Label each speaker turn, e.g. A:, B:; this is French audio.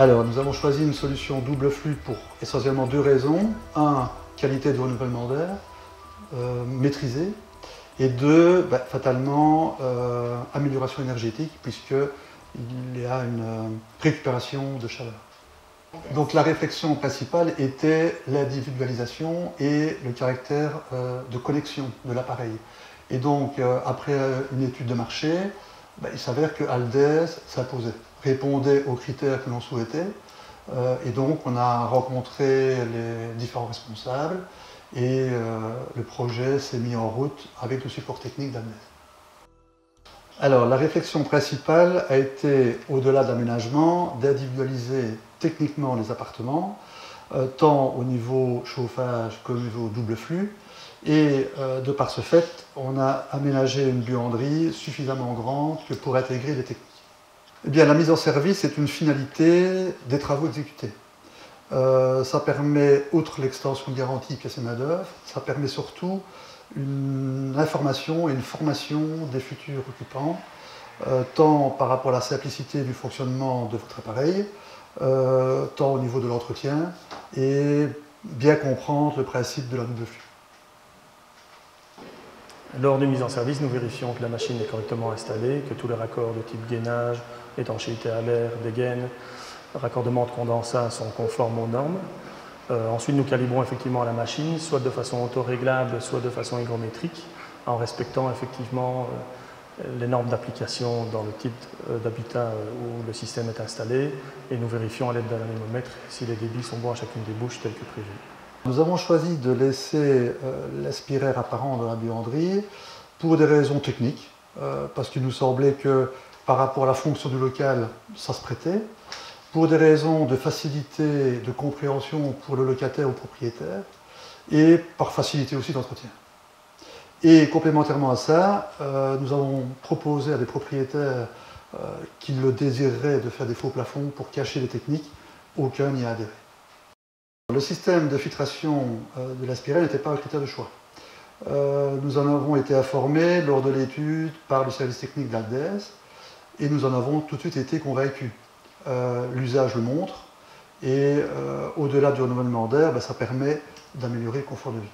A: Alors, nous avons choisi une solution double flux pour essentiellement deux raisons. Un, qualité de renouvellement d'air, maîtrisée. Et deux, fatalement, amélioration énergétique, puisqu'il y a une récupération de chaleur. Donc la réflexion principale était l'individualisation et le caractère de connexion de l'appareil. Et donc, après une étude de marché, il s'avère que Aldez s'imposait, répondait aux critères que l'on souhaitait. Et donc, on a rencontré les différents responsables et le projet s'est mis en route avec le support technique d'Aldez. Alors, la réflexion principale a été, au-delà de l'aménagement, d'individualiser techniquement les appartements, tant au niveau chauffage qu'au niveau double flux. Et de par ce fait, on a aménagé une buanderie suffisamment grande que pour intégrer les techniques. Eh bien, la mise en service est une finalité des travaux exécutés. Ça permet, outre l'extension de garantie pièces et main-d'œuvre, ça permet surtout une information et une formation des futurs occupants, tant par rapport à la simplicité du fonctionnement de votre appareil, tant au niveau de l'entretien, et bien comprendre le principe de la double flux.
B: Lors d'une mise en service, nous vérifions que la machine est correctement installée, que tous les raccords de type gainage, étanchéité à l'air, dégaine, raccordement de condensat sont conformes aux normes. Ensuite, nous calibrons effectivement la machine, soit de façon autoréglable, soit de façon hygrométrique, en respectant effectivement les normes d'application dans le type d'habitat où le système est installé, et nous vérifions à l'aide d'un anémomètre si les débits sont bons à chacune des bouches telles que prévu.
A: Nous avons choisi de laisser l'aspiraire apparent dans la buanderie pour des raisons techniques, parce qu'il nous semblait que par rapport à la fonction du local, ça se prêtait, pour des raisons de facilité, de compréhension pour le locataire ou propriétaire, et par facilité aussi d'entretien. Et complémentairement à ça, nous avons proposé à des propriétaires qui le désireraient de faire des faux plafonds pour cacher les techniques. Aucun n'y a adhéré. Le système de filtration de l'aspiraire n'était pas un critère de choix. Nous en avons été informés lors de l'étude par le service technique d'Aldez et nous en avons tout de suite été convaincus. L'usage le montre et au-delà du renouvellement d'air, ça permet d'améliorer le confort de vie.